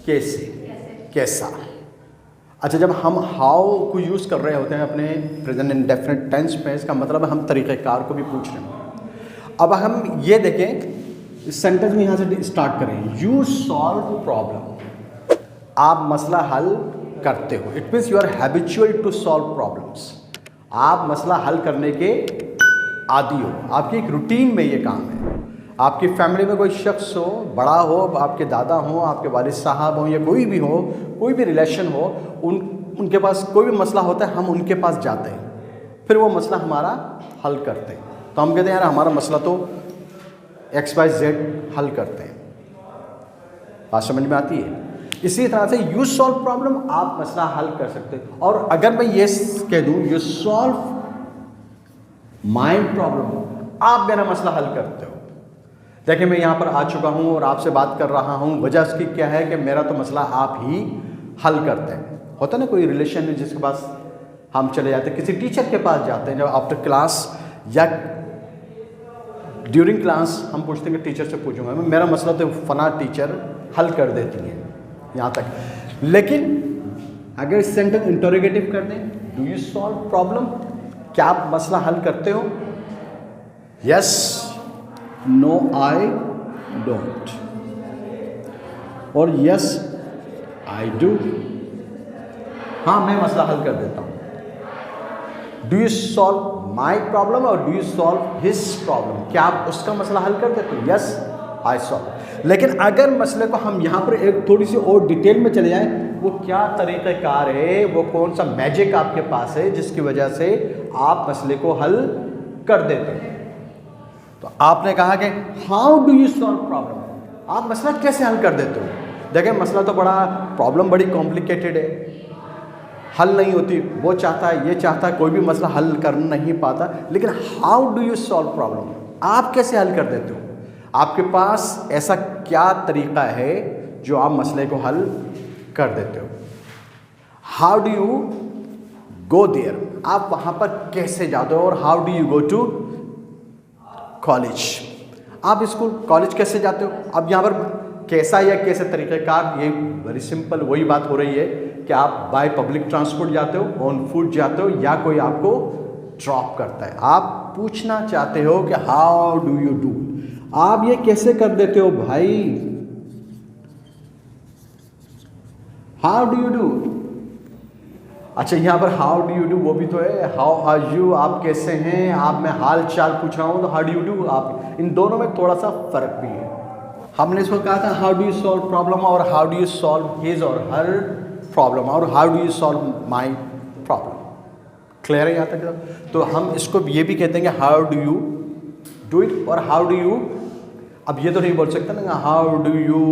कैसे, कैसा। अच्छा, जब हम हाउ को यूज़ कर रहे होते हैं अपने प्रेजेंट इंडेफिनिट टेंस में, इसका मतलब है हम तरीक़ेकार को भी पूछ रहे हैं। अब हम ये देखें, इस सेंटेंस में यहाँ से स्टार्ट करें, यू सॉल्व प्रॉब्लम, आप मसला हल करते हो। It means you are habitual to solve problems, आप मसला हल करने के आदी हो, आपकी एक रूटीन में ये काम है। आपकी फैमिली में कोई शख्स हो, बड़ा हो, आपके दादा हो, आपके वालिद साहब हो, या कोई भी हो, कोई भी रिलेशन हो, उनके पास कोई भी मसला होता है, हम उनके पास जाते हैं, फिर वो मसला हमारा हल करते हैं। तो हम कहते हैं यार हमारा मसला तो XYZ हल करते हैं। बात समझ में आती है? इसी तरह से यू सॉल्व प्रॉब्लम, आप मसला हल कर सकते हैं। और अगर मैं ये कह दूँ यू सॉल्व माई प्रॉब्लम, आप मेरा मसला हल करते हो। देखिए, मैं यहाँ पर आ चुका हूँ और आपसे बात कर रहा हूँ, वजह इसकी क्या है कि मेरा तो मसला आप ही हल करते हैं। होता है ना कोई रिलेशन में जिसके पास हम चले जाते हैं, किसी टीचर के पास जाते हैं, जब आफ्टर क्लास या ड्यूरिंग क्लास हम पूछते हैं कि टीचर से पूछूंगा मैं, मेरा मसला तो फना टीचर हल कर देती हैं, यहाँ तक। लेकिन अगर सेंटेंस इंटरोगेटिव कर दें, डू यू सॉल्व प्रॉब्लम, क्या आप मसला हल करते हो? यस, नो आई डोंट, और यस आई डू, हाँ मैं मसला हल कर देता हूँ। Do you solve my problem और do you solve his problem, क्या आप उसका मसला हल कर देते हो? Yes I solve. लेकिन अगर मसले को हम यहाँ पर एक थोड़ी सी और डिटेल में चले जाएं, वो क्या तरीक़ाकार है, वो कौन सा मैजिक आपके पास है जिसकी वजह से आप मसले को हल कर देते हैं। तो आपने कहा कि how do you solve problem, आप मसला कैसे हल कर देते हो? देखिए, मसला तो बड़ा, प्रॉब्लम बड़ी कॉम्प्लिकेटेड है, हल नहीं होती। वो चाहता है, ये चाहता है, कोई भी मसला हल कर नहीं पाता। लेकिन how do you solve problem, आप कैसे हल कर देते हो? आपके पास ऐसा क्या तरीका है जो आप मसले को हल कर देते हो? How do you go there, आप वहाँ पर कैसे जाते हो? और how do you go to college, आप स्कूल कॉलेज कैसे जाते हो? अब यहाँ पर कैसा या कैसे तरीक़ेकार, ये वेरी सिंपल वही बात हो रही है कि आप बाय पब्लिक ट्रांसपोर्ट जाते हो, ऑन फुट जाते हो, या कोई आपको ड्रॉप करता है। आप पूछना चाहते हो कि हाउ डू यू डू, आप ये कैसे कर देते हो भाई? How do you do. अच्छा, यहाँ पर हाउ डू यू डू वो भी तो है, हाउ आर यू, आप कैसे हैं, आप मैं हाल चाल पूछ रहा हूँ, तो हाउ डू यू डू, आप, इन दोनों में थोड़ा सा फ़र्क भी है। हमने इसको कहा था how do you solve problem, और how do you solve his और हर प्रॉब्लम, और how do you solve my problem. Clear है यहाँ तक? तो हम इसको ये भी कहते हैं कि how do you do it, और हाउ डू यू, अब ये तो नहीं बोल सकते ना how do you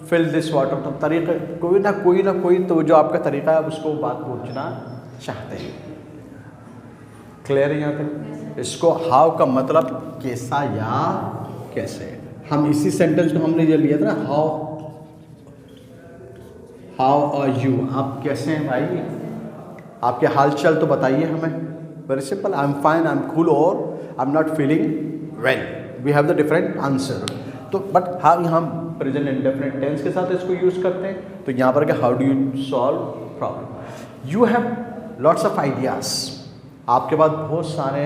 fill this water, तो तरीका कोई ना कोई तो जो आपका तरीका है उसको बात पूछना चाहते हैं। क्लियर है यहाँ तक? इसको हाउ का मतलब कैसा या कैसे। हम इसी सेंटेंस को हमने ये लिया था ना, हाउ आर यू, आप कैसे हैं भाई, आपके हाल चाल तो बताइए हमें। Very simple, I am fine, I am cool, और I am not feeling well, we have the different answer. तो बट हाँ, हम प्रेजेंट इंडेफिनिट टेंस के साथ इसको यूज़ करते हैं। तो यहाँ पर क्या, how do you solve problem, you have lots of ideas, आपके पास बहुत सारे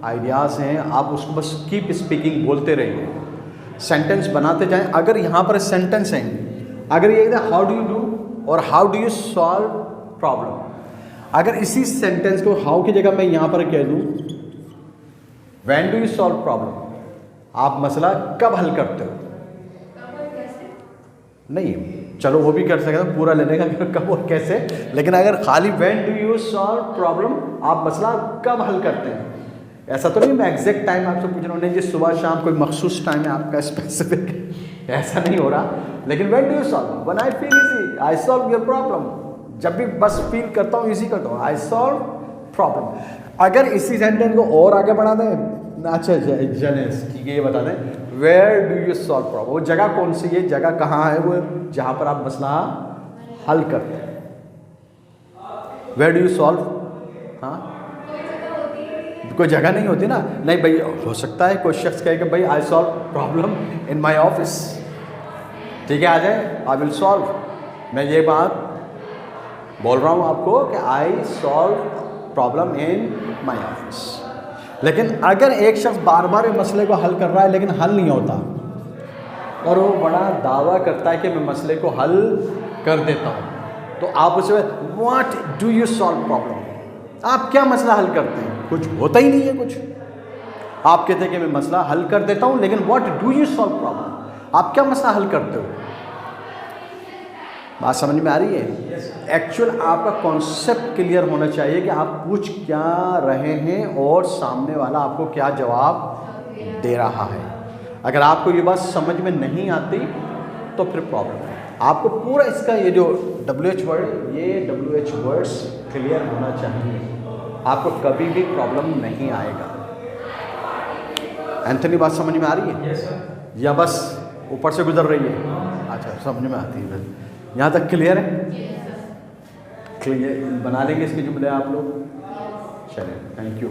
आइडियाज़ हैं, आप उसको बस कीप स्पीकिंग, बोलते रहिए, सेंटेंस बनाते जाएं। अगर यहाँ पर सेंटेंस हैं, अगर ये हाउ डू यू डू और how do you solve problem, अगर इसी सेंटेंस को हाउ की जगह मैं यहाँ पर कह दूँ when do you solve problem, आप मसला कब हल करते हो? नहीं, चलो वो भी कर सकते हैं, पूरा लेने का कब और कैसे, लेकिन अगर खाली when do you solve problem, आप मसला कब हल करते हैं, ऐसा तो नहीं मैं एग्जैक्ट टाइम आपसे पूछ रहा हूँ, नहीं जी सुबह शाम कोई मखसूस टाइम है आपका स्पेसिफिक, ऐसा नहीं हो रहा। लेकिन when do you solve, when I feel easy I solve your problem, जब भी बस फील करता हूँ इजी करता हूँ, आई सॉल्व प्रॉब्लम। अगर इसी सेंटेंस को और आगे बढ़ा दें, अच्छा ठीक है, ये बता दें where do you solve problem, वो जगह कौन सी है, जगह कहाँ है वो जहाँ पर आप मसला हल करते हैं। वेयर डू यू सॉल्व, हाँ कोई जगह नहीं होती ना, नहीं भाई हो सकता है कोई शख्स कहे कि भाई I solve problem in my office, ठीक है, आ जाए, आई विल सॉल्व। मैं ये बात बोल रहा हूँ आपको कि I solve problem in my office. लेकिन अगर एक शख्स बार बार इस मसले को हल कर रहा है लेकिन हल नहीं होता, और वो बड़ा दावा करता है कि मैं मसले को हल कर देता हूँ, तो आप उसे what do you solve problem, आप क्या मसला हल करते हैं? कुछ होता ही नहीं है कुछ। आप कहते हैं कि मैं मसला हल कर देता हूँ, लेकिन what do you solve problem, आप क्या मसला हल करते हो? बात समझ में आ रही है? एक्चुअल आपका कॉन्सेप्ट क्लियर होना चाहिए कि आप पूछ क्या रहे हैं और सामने वाला आपको क्या जवाब दे रहा है। अगर आपको ये बात समझ में नहीं आती तो फिर प्रॉब्लम है। आपको पूरा इसका ये जो WH वर्ड, ये WH वर्ड्स क्लियर होना चाहिए, आपको कभी भी प्रॉब्लम नहीं आएगा। एंथनी, बात समझ में आ रही है? Yes, sir. या बस ऊपर से गुजर रही है? अच्छा, समझ में आती है। यहाँ तक क्लियर है? क्लियर बना लेंगे इसके जुमले आप लोग? चलिए, थैंक यू।